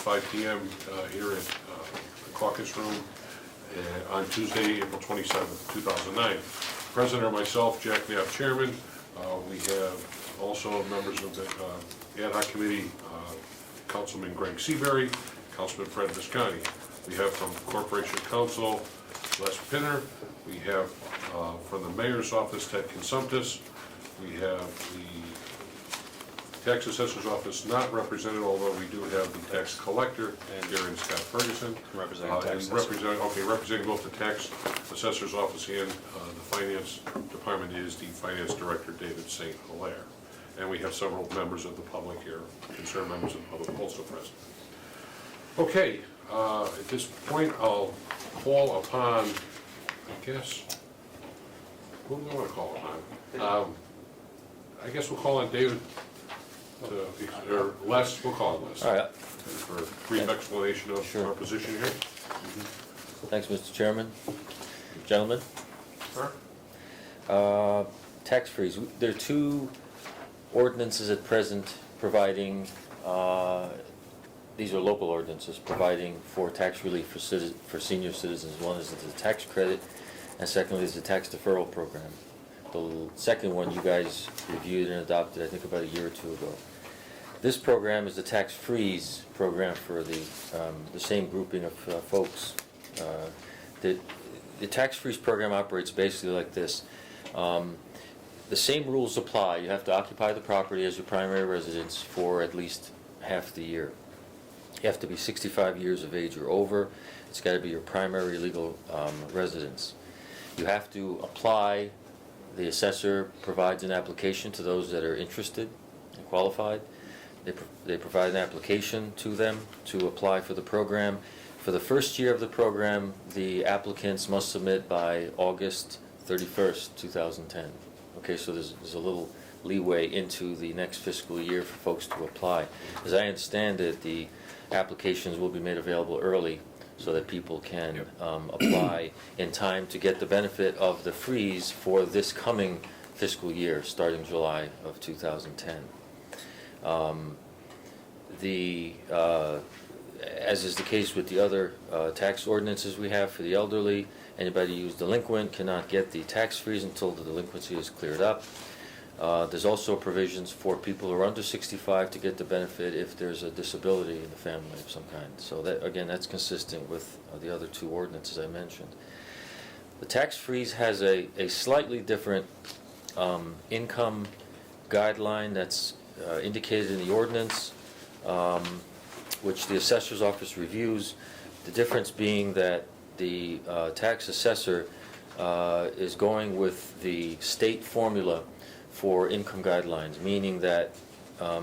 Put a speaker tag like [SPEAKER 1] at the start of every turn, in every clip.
[SPEAKER 1] 5 p.m. Here at the caucus room on Tuesday, April 27th, 2009. President or myself, Jack Knapp, Chairman. We have also members of the ad hoc committee, Councilman Greg Seabury, Councilman Fred Visconti. We have from Corporation Counsel, Les Pinner. We have from the Mayor's Office, Ted Consumptis. We have the Tax Assessor's Office not represented, although we do have the Tax Collector, Darren Scott Ferguson. Representing both the Tax Assessor's Office and the Finance Department is the Finance Director, David St. Hilaire. And we have several members of the public here, concerned members of the public also present. Okay, at this point I'll call upon, I guess, who do I want to call upon? I guess we'll call on David, or Les, we'll call on Les.
[SPEAKER 2] All right.
[SPEAKER 1] For a brief explanation of our position here.
[SPEAKER 2] Thanks, Mr. Chairman. Gentlemen.
[SPEAKER 1] Sir?
[SPEAKER 2] Tax freeze. There are two ordinances at present providing, these are local ordinances, providing for tax relief for senior citizens. One is the tax credit, and secondly is the tax deferral program. The second one you guys reviewed and adopted, I think, about a year or two ago. This program is the tax freeze program for the same grouping of folks. The tax freeze program operates basically like this. The same rules apply. You have to occupy the property as your primary residence for at least half the year. You have to be 65 years of age or over. It's got to be your primary legal residence. You have to apply. The assessor provides an application to those that are interested and qualified. They provide an application to them to apply for the program. For the first year of the program, the applicants must submit by August 31st, 2010. Okay, so there's a little leeway into the next fiscal year for folks to apply. As I understand it, the applications will be made available early so that people can apply in time to get the benefit of the freeze for this coming fiscal year, starting July of 2010. As is the case with the other tax ordinances we have for the elderly, anybody who's delinquent cannot get the tax freeze until the delinquency is cleared up. There's also provisions for people who are under 65 to get the benefit if there's a disability in the family of some kind. So that, again, that's consistent with the other two ordinances I mentioned. The tax freeze has a slightly different income guideline that's indicated in the ordinance, which the assessor's office reviews. The difference being that the tax assessor is going with the state formula for income guidelines, meaning that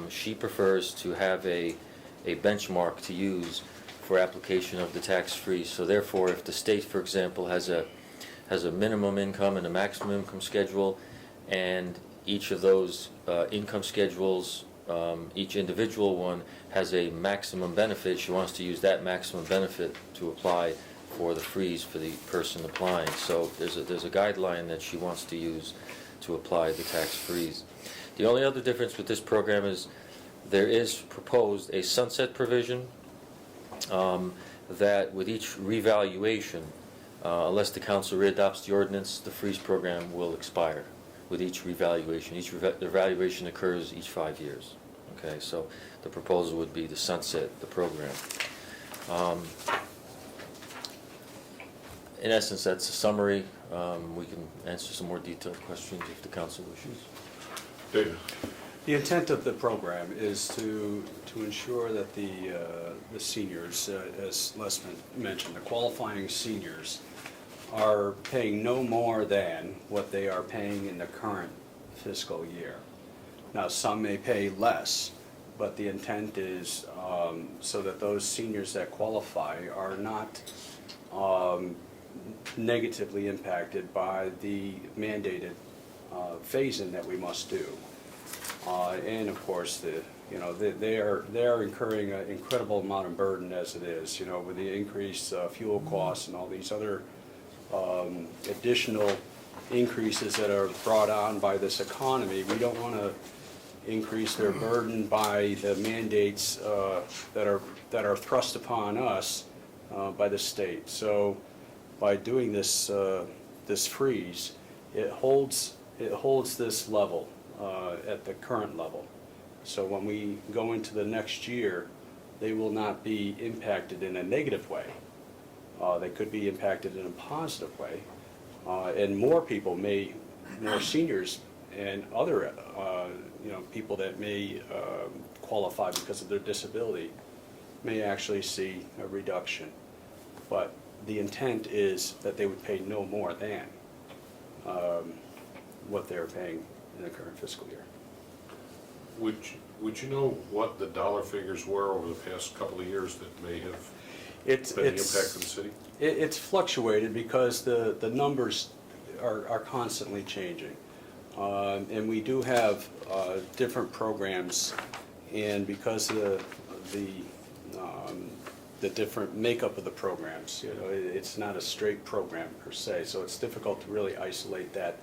[SPEAKER 2] she prefers to have a benchmark to use for application of the tax freeze. So therefore, if the state, for example, has a minimum income and a maximum income schedule, and each of those income schedules, each individual one has a maximum benefit, she wants to use that maximum benefit to apply for the freeze for the person applying. So there's a guideline that she wants to use to apply the tax freeze. The only other difference with this program is there is proposed a sunset provision that with each revaluation, unless the council readopts the ordinance, the freeze program will expire with each revaluation. Each revaluation occurs each 5 years. Okay, so the proposal would be to sunset the program. In essence, that's a summary. We can answer some more detailed questions if the council wishes.
[SPEAKER 1] David.
[SPEAKER 3] The intent of the program is to ensure that the seniors, as Les mentioned, the qualifying seniors are paying no more than what they are paying in the current fiscal year. Now, some may pay less, but the intent is so that those seniors that qualify are not negatively impacted by the mandated phase-in that we must do. And of course, they are incurring an incredible amount of burden as it is, with the increased fuel costs and all these other additional increases that are brought on by this economy. We don't want to increase their burden by the mandates that are thrust upon us by the state. So by doing this freeze, it holds this level at the current level. So when we go into the next year, they will not be impacted in a negative way. They could be impacted in a positive way. And more seniors and other, people that may qualify because of their disability may actually see a reduction. But the intent is that they would pay no more than what they're paying in the current fiscal year.
[SPEAKER 1] Would you know what the dollar figures were over the past couple of years that may have
[SPEAKER 3] It's
[SPEAKER 1] been the impact of the city?
[SPEAKER 3] It's fluctuated because the numbers are constantly changing. And we do have different programs, and because of the different makeup of the programs, it's not a straight program per se, so it's difficult to really isolate that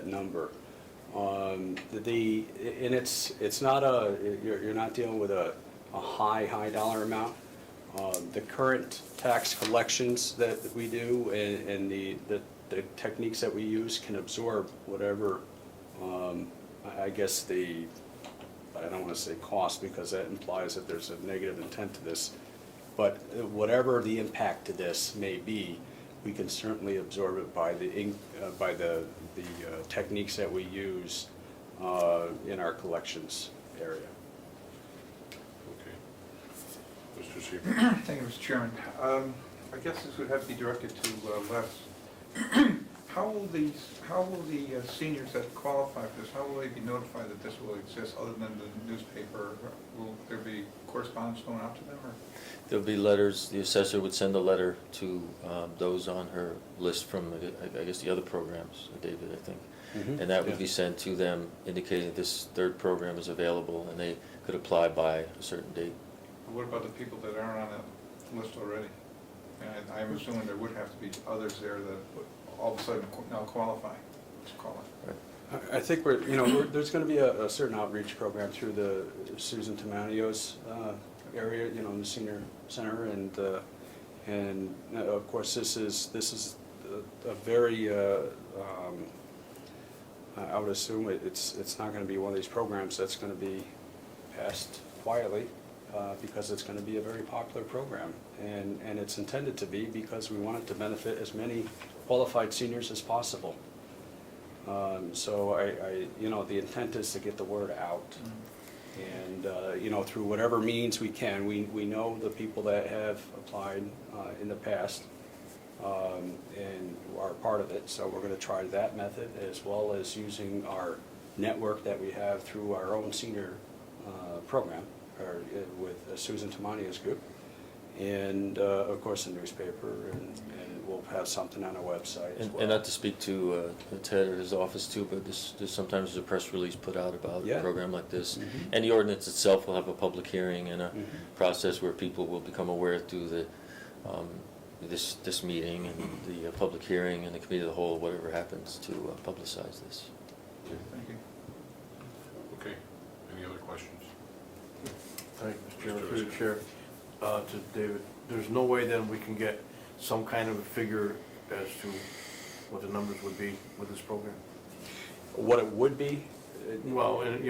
[SPEAKER 3] number. And it's not you're not dealing with a high dollar amount. The current tax collections that we do and the techniques that we use can absorb whatever, I guess I don't want to say cost because that implies that there's a negative intent to this, but whatever the impact to this may be, we can certainly absorb it by the techniques that we use in our collections area.
[SPEAKER 1] Okay. Mr. Seaver?
[SPEAKER 4] Thank you, Mr. Chairman. I guess this would have to be directed to Les. How will the seniors that qualify for this, how will they be notified that this will exist other than the newspaper? Will there be correspondence going out to them, or?
[SPEAKER 2] There'll be letters, the assessor would send a letter to those on her list from, I guess, the other programs, David, I think.
[SPEAKER 3] Mhm.
[SPEAKER 2] And that would
[SPEAKER 3] Yeah.
[SPEAKER 2] be sent to them indicating that this third program is available and they could apply by a certain date.
[SPEAKER 4] What about the people that aren't on that list already? And I'm assuming there would have to be others there that would all of a sudden now qualify, let's call it.
[SPEAKER 2] Right.
[SPEAKER 3] I think there's going to be a certain outreach program through the Susan Tamanio's area, in the senior center, and of course this is a very I would assume it's not going to be one of these programs that's going to be passed quietly because it's going to be a very popular program, and it's intended to be because we want it to benefit as many qualified seniors as possible. So the intent is to get the word out, and through whatever means we can. We know the people that have applied in the past and are part of it, so we're going to try that method as well as using our network that we have through our own senior program with Susan Tamanio's group, and of course the newspaper, and we'll have something on our website as well.
[SPEAKER 2] And not to speak to Ted or his office too, but there's sometimes a press release put out about a program like this.
[SPEAKER 3] Mhm.
[SPEAKER 2] And the ordinance itself will have a public hearing and a
[SPEAKER 3] Mhm.
[SPEAKER 2] process where people will become aware through this meeting and the public hearing and the committee of the whole, whatever happens, to publicize this.
[SPEAKER 4] Thank you.
[SPEAKER 1] Okay. Any other questions?
[SPEAKER 5] Thank you, Mr. Chairman, through the chair, to David. There's no way then we can get some kind of a figure as to what the numbers would be with this program?
[SPEAKER 3] What it would be?
[SPEAKER 5] Well, and,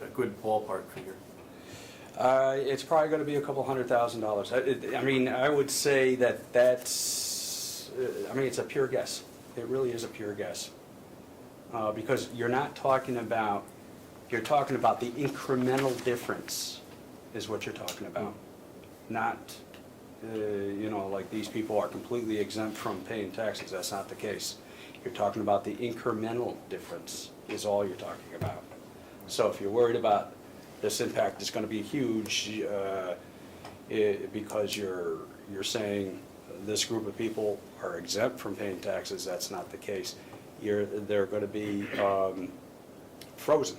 [SPEAKER 5] a good ballpark figure.
[SPEAKER 3] It's probably going to be a couple $100,000. I would say that's it's a pure guess. It really is a pure guess. Because you're talking about the incremental difference is what you're talking about. Not, like these people are completely exempt from paying taxes. That's not the case. You're talking about the incremental difference is all you're talking about. So if you're worried about this impact is going to be huge because you're saying this group of people are exempt from paying taxes, that's not the case. They're going to be frozen.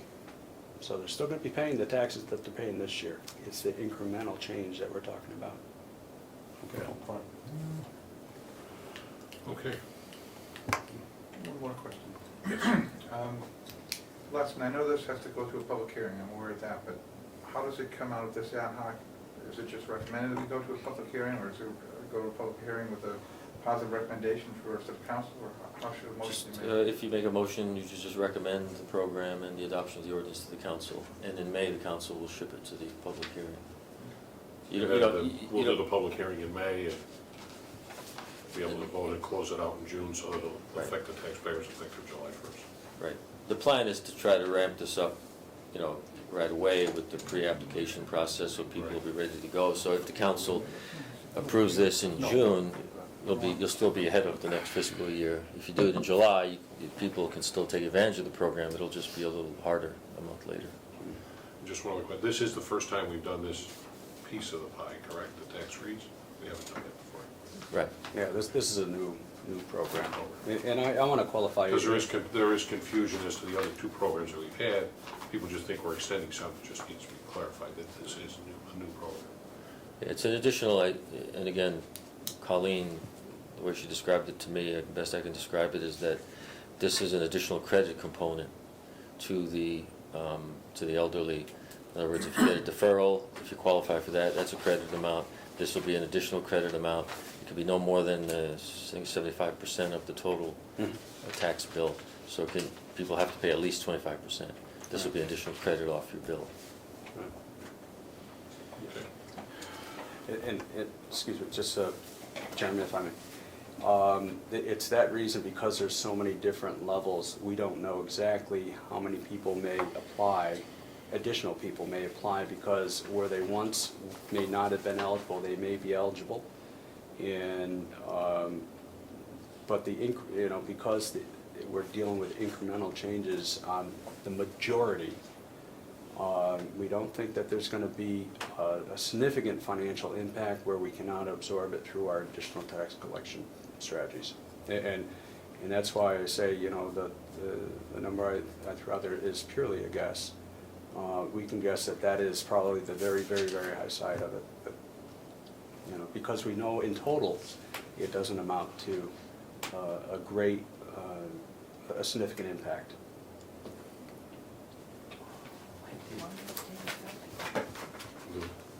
[SPEAKER 3] So they're still going to be paying the taxes that they're paying this year. It's the incremental change that we're talking about.
[SPEAKER 5] Okay, fine.
[SPEAKER 1] Okay.
[SPEAKER 4] One more question.
[SPEAKER 1] Yes.
[SPEAKER 4] Les, and I know this has to go to a public hearing, I'm aware of that, but how does it come out of this ad hoc? Is it just recommended that we go to a public hearing, or is it go to a public hearing with a positive recommendation for us to the council, or how should a motion
[SPEAKER 2] Just,
[SPEAKER 4] be made?
[SPEAKER 2] if you make a motion, you should just recommend the program and the adoption of the ordinance to the council, and in May, the council will ship it to the public hearing. You
[SPEAKER 1] And
[SPEAKER 2] don't-
[SPEAKER 1] then
[SPEAKER 2] you
[SPEAKER 1] we'll do
[SPEAKER 2] don't-
[SPEAKER 1] the public hearing in May and be able to vote and close it out in June, so it'll
[SPEAKER 2] Right.
[SPEAKER 1] affect the taxpayers effective July 1st.
[SPEAKER 2] Right. The plan is to try to ramp this up, right away with the pre-application process, so people will be ready to go. So if the council approves this in June, you'll still be ahead of the next fiscal year. If you do it in July, people can still take advantage of the program, it'll just be a little harder a month later.
[SPEAKER 1] Just one other question, this is the first time we've done this piece of the pie, correct, the tax freeze? We haven't done it before.
[SPEAKER 2] Right.
[SPEAKER 3] Yeah, this is a new program. And I want to qualify.
[SPEAKER 1] Because there is confusion as to the other two programs that we've had. People just think we're extending some, it just needs to be clarified that this is a new program.
[SPEAKER 2] It's an additional, and again, Colleen, the way she described it to me, the best I can describe it is that this is an additional credit component to the elderly. In other words, if you get a deferral, if you qualify for that, that's a credit amount. This will be an additional credit amount. It could be no more than, I think, 75% of the total tax bill. So people have to pay at least 25%. This will be additional credit off your bill.
[SPEAKER 1] Okay.
[SPEAKER 3] And, excuse me, just, Chairman, if I may. It's that reason, because there's so many different levels, we don't know exactly how many people may apply, additional people may apply, because where they once may not have been eligible, they may be eligible. And, but because we're dealing with incremental changes on the majority, we don't think that there's going to be a significant financial impact where we cannot absorb it through our additional tax collection strategies. And that's why I say, the number I threw out there is purely a guess. We can guess that is probably the very, very, very high side of it. But, because we know in total, it doesn't amount to a significant impact.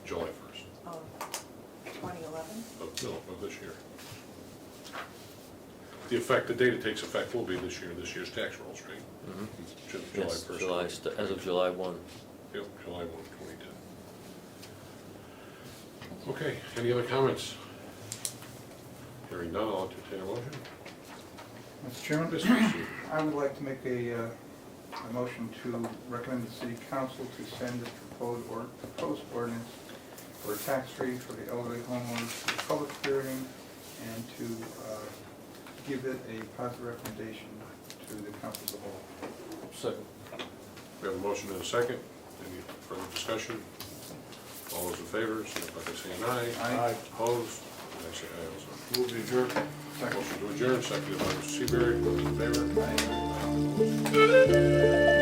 [SPEAKER 1] July 1st,
[SPEAKER 6] Oh, 2011?
[SPEAKER 1] of this year. The date it takes effect will be this year's tax rolls, right? July
[SPEAKER 2] Yes,
[SPEAKER 1] 1st.
[SPEAKER 2] as of July 1.
[SPEAKER 1] Yep, July 1, 2010. Okay, any other comments? Hearing none, I'll entertain a motion.
[SPEAKER 4] Mr. Chairman,
[SPEAKER 1] Mr. Messina.
[SPEAKER 4] I would like to make a motion to recommend the city council to send the proposed ordinance for tax freeze for the elderly homeowners to the public hearing, and to give it a positive recommendation to the council as a whole.
[SPEAKER 5] Second.
[SPEAKER 1] We have a motion and a second. Any further discussion? All those in favor, signify by saying aye.
[SPEAKER 4] Aye.
[SPEAKER 1] Opposed? And I say aye also.
[SPEAKER 5] Move to adjourn.
[SPEAKER 1] Motion to adjourn, seconded by Mr. Seabury. Those in favor?
[SPEAKER 4] Aye.
[SPEAKER 1] Opposed?